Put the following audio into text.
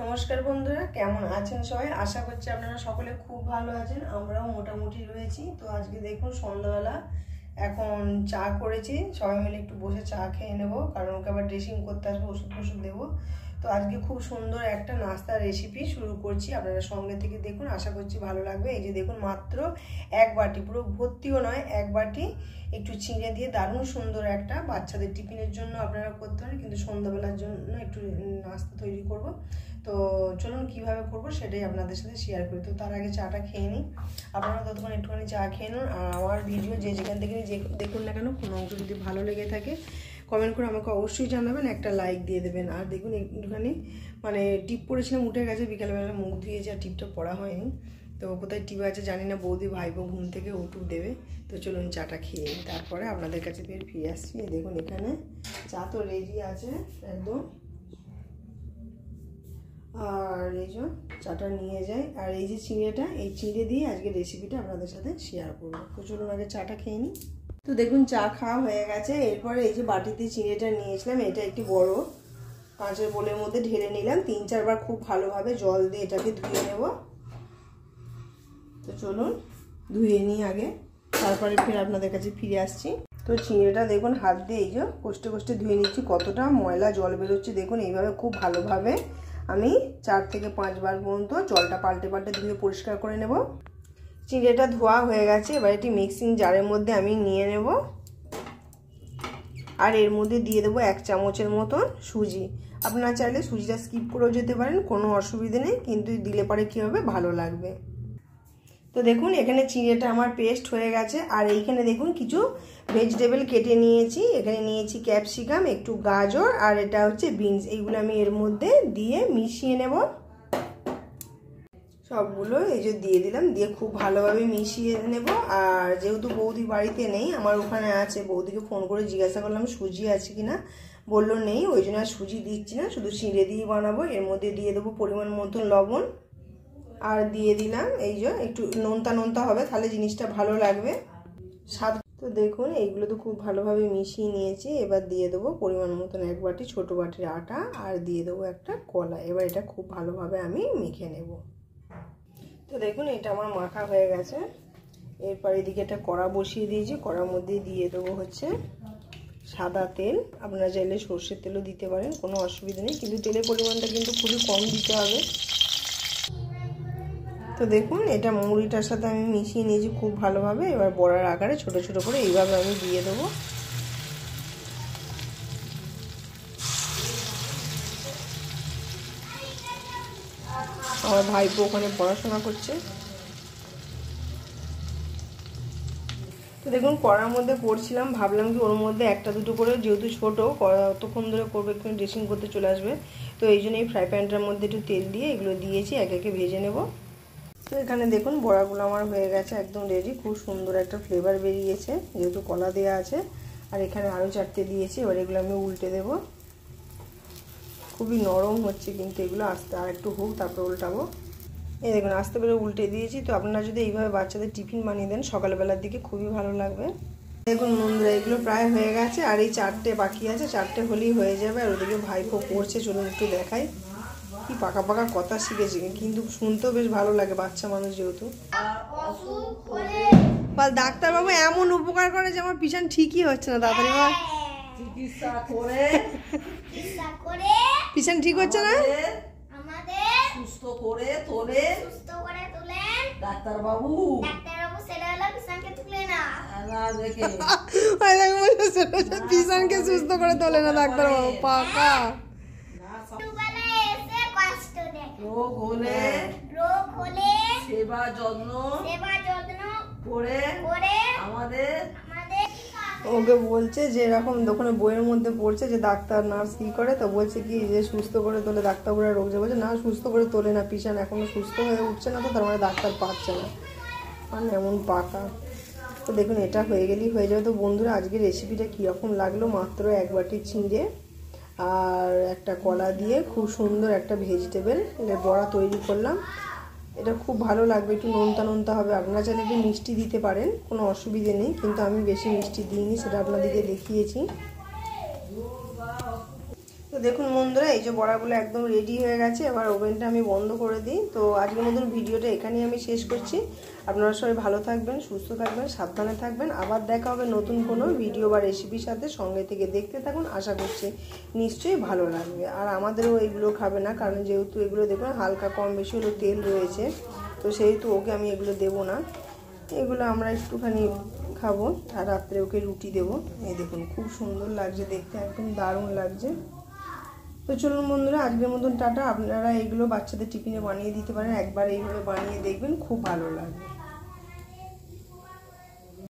নমস্কার বন্ধুরা, কেমন আছেন সবাই? আশা করছি আপনারা সকলে খুব ভালো আছেন। আমরাও মোটামুটি রয়েছি। তো আজকে দেখুন সন্ধ্যাবেলা এখন চা করেছি, সবাই মিলে একটু বসে চা খেয়ে নেব, কারণ ওকে আবার ড্রেসিং করতে আসবো, ওষুধ ফষুধ দেবো। তো আজকে খুব সুন্দর একটা নাস্তার রেসিপি শুরু করছি, আপনারা সঙ্গে থেকে দেখুন, আশা করছি ভালো লাগবে। এই যে দেখুন, মাত্র এক বাটি, পুরো ভর্তিও নয়, এক বাটি একটু চিড়ে দিয়ে দারুণ সুন্দর একটা বাচ্চাদের টিফিনের জন্য আপনারা করতে পারেন, কিন্তু সন্ধ্যাবেলার জন্য একটু নাস্তা তৈরি করব। তো চলুন কীভাবে করবো সেটাই আপনাদের সাথে শেয়ার করি। তো তার আগে চাটা খেয়ে নিই, আপনারা ততক্ষণ একটুখানি চা খেয়ে নিন। আর আমার ভিডিও যে যেখান থেকে দেখুন না কেন, কোনো অংশ যদি ভালো লেগে থাকে কমেন্ট করে আমাকে অবশ্যই জানাবেন, একটা লাইক দিয়ে দেবেন। আর দেখুন একটুখানি মানে টিপ পড়েছিলাম, উঠে গেছে, বিকালবেলা মুখ ধুয়েছে আর টিপটা পড়া হয়নি। তো কোথায় টিপ আছে জানি না, বৌদি ভাইবো ঘুম থেকে উঠুক দেবে। তো চলুন চাটা খেয়ে নিই, তারপরে আপনাদের কাছে ফিরে আসছি। দেখুন এখানে চা তো রেডি আছে একদম, আর এই যে চাটা নিয়ে যাই। আর এই যে চিঁড়েটা, এই চিঁড়ে দিয়ে আজকে রেসিপিটা আপনাদের সাথে শেয়ার করবো। তো চলুন আগে চাটা খেয়ে নিই। তো দেখুন চা খাওয়া হয়ে গেছে। এরপরে এই যে বাটিতে চিঁড়েটা নিয়েছিলাম, এটা একটি বড় কাঁচের বোলের মধ্যে ঢেলে নিলাম। 3-4 বার খুব ভালোভাবে জল দিয়ে এটাকে ধুয়ে নেব। তো চলুন ধুয়ে নিই আগে, তারপরে ফের আপনাদের কাছে ফিরে আসছি। তো চিঁড়েটা দেখুন হাত দিয়ে এই যে কষ্টে কষ্টে ধুয়ে নিচ্ছি, কতটা ময়লা জল বেরোচ্ছে দেখুন। এইভাবে খুব ভালোভাবে আমি 4 থেকে 5 বার পর্যন্ত জলটা পাল্টে পাল্টে ধুয়ে পরিষ্কার করে নেব। চিঁড়েটা ধোয়া হয়ে গেছে, এবার এটি মিক্সিং জারের মধ্যে আমি নিয়ে নেব। আর এর মধ্যে দিয়ে দেবো 1 চামচের মতন সুজি। আপনারা চাইলে সুজিটা স্কিপ করেও যেতে পারেন, কোনো অসুবিধে নেই, কিন্তু দিলে পরে কী হবে, ভালো লাগবে। তো দেখুন এখানে চিঁড়েটা আমার পেস্ট হয়ে গেছে। আর এইখানে দেখুন কিছু ভেজিটেবল কেটে নিয়েছি। এখানে নিয়েছি ক্যাপসিকাম, একটু গাজর, আর এটা হচ্ছে বিনস। এইগুলো আমি এর মধ্যে দিয়ে মিশিয়ে নেব সবগুলো। এই যে দিয়ে দিলাম, দিয়ে খুব ভালোভাবে মিশিয়ে নেব। আর যেহেতু বৌদি বাড়িতে নেই, আমার ওখানে আছে, বৌদিকে ফোন করে জিজ্ঞাসা করলাম সুজি আছে কিনা, বললো নেই, ওই জন্য আর সুজি দিচ্ছি না, শুধু চিঁড়ে দিয়ে বানাবো। এর মধ্যে দিয়ে দেবো পরিমাণ মতন লবণ, আর দিয়ে দিলাম এই যে একটু নোনতা নোনতা হবে, তাহলে জিনিসটা ভালো লাগবে স্বাদ। তো দেখুন এইগুলো তো খুব ভালোভাবে মিশিয়ে নিয়েছি। এবার দিয়ে দেবো পরিমাণ মতন 1 বাটি ছোটো বাটির আটা, আর দিয়ে দেবো একটা কলা। এবার এটা খুব ভালোভাবে আমি মেখে নেব। তো দেখুন এটা আমার মাখা হয়ে গেছে। এরপর এদিকে একটা কড়া বসিয়ে দিয়েছি, কড়ার মধ্যে দিয়ে দেবো হচ্ছে সাদা তেল। আপনারা চাইলে সর্ষের তেলও দিতে পারেন, কোনো অসুবিধা নেই, কিন্তু তেলের পরিমাণটা কিন্তু খুবই কম দিতে হবে। তো দেখুন এটা মুড়িটার সাথে আমি মিশিয়ে নিয়েছি খুব ভালোভাবে। এবার বড়ার আকারে ছোট ছোট করে এইভাবে আমি দিয়ে দেবো। আমার ভাইপো ওখানে পড়াশোনা করছে। তো দেখুন কড়ার মধ্যে করছিলাম, ভাবলাম কি ওর মধ্যে একটা দুটো করে, যেহেতু ছোটো কতক্ষণ ধরে করবে, একটু ড্রেসিং করতে চলে আসবে, তো এই জন্য এই ফ্রাই প্যানটার মধ্যে একটু তেল দিয়ে এগুলো দিয়েছি, একে একে ভেজে নেব। তো এখানে দেখুন বড়াগুলো আমার হয়ে গেছে, একদম রেডি। খুব সুন্দর একটা ফ্লেভার বেরিয়েছে, যেহেতু কলা দেওয়া আছে। আর এখানে আরও 4টে দিয়েছি। এবার এগুলো আমি উল্টে দেব। খুবই নরম হচ্ছে কিন্তু এগুলো, আস্তে আর একটু হোক তারপর উল্টাবো। এই দেখুন আস্তে করে উল্টে দিয়েছি। তো আপনারা যদি এইভাবে বাচ্চাদের টিফিন বানিয়ে দেন সকালবেলার দিকে, খুবই ভালো লাগবে। দেখুন বন্ধুরা এগুলো প্রায় হয়ে গেছে, আর এই 4টে বাকি আছে, 4টে হলেই হয়ে যাবে। আর ওদিকে ভাইপো পড়ছে, চলুন একটু দেখাই। কি পাকা পাকা কথা শিখেছে, কিন্তু শুনতেও বেশ ভালো লাগে, বাচ্চা মানুষ যেহেতু। বল ডাক্তারবাবু এমন উপকার করে যে আমার পিছন ঠিকই হচ্ছে না, তাড়াতাড়ি বল। চিকিৎসা করে পিছন ঠিক হচ্ছে না, সুস্থ করে তোলেন ডাক্তারবাবু। পিছনকে সুস্থ করে তোলে না ডাক্তারবাবু, পাকা। রোগ হলে সেবা যত্ন করে আমাদের। ওকে বলছে যে এরকম দোকানে বইয়ের মধ্যে পড়ছে যে ডাক্তার নার্স কি করে, তো বলছে কি যে সুস্থ করে তোলে ডাক্তারবাবুরা রোগ যে, বলছে না সুস্থ করে তোলে না, পিছন এখনো সুস্থ হয়ে উঠছে না, তো তার মানে ডাক্তার পাচ্ছে না, মানে এমন পাকা। তো দেখুন এটা হয়ে গেলেই হয়ে যাবে। তো বন্ধুরা আজকে রেসিপিটা কীরকম লাগলো, মাত্র 1 বাটি চিঁড়ে আর একটা কলা দিয়ে খুব সুন্দর একটা ভেজিটেবল বড়া তৈরি করলাম। এটা খুব ভালো লাগবে, একটু নোনতা নোনতা হবে। আপনারা চাইলে একটু মিষ্টি দিতে পারেন, কোনো অসুবিধে নেই, কিন্তু আমি বেশি মিষ্টি দিইনি, সেটা আপনাদেরকে দেখিয়েছি। তো তো দেখুন বন্ধুরা, এই যে বড়াগুলো একদম রেডি হয়ে গেছে। এবার ওভেনটা আমি বন্ধ করে দিই। তো আজকের মতন ভিডিওটা এখানেই আমি শেষ করছি। আপনারা সবাই ভালো থাকবেন, সুস্থ থাকবেন, সাবধানে থাকবেন। আবার দেখা হবে নতুন কোনো ভিডিও বা রেসিপির সাথে। সঙ্গে থেকে দেখতে থাকুন, আশা করছি নিশ্চয়ই ভালো লাগবে। আর আমাদেরও এগুলো খাবে না, কারণ যেহেতু এগুলো দেখুন হালকা কম বেশি হলো তেল রয়েছে, তো সেহেতু ওকে আমি এগুলো দেবো না। এগুলো আমরা একটুখানি খাবো, আর রাত্রে ওকে রুটি দেবো। এই দেখুন খুব সুন্দর লাগছে দেখতে, একদম দারুণ লাগছে। তো চলুন বন্ধুরা, আজকের মতন টাটা। আপনারা এগুলো বাচ্চাদের টিফিনে বানিয়ে দিতে পারেন, একবার এইভাবে বানিয়ে দেখবেন, খুব ভালো লাগবে।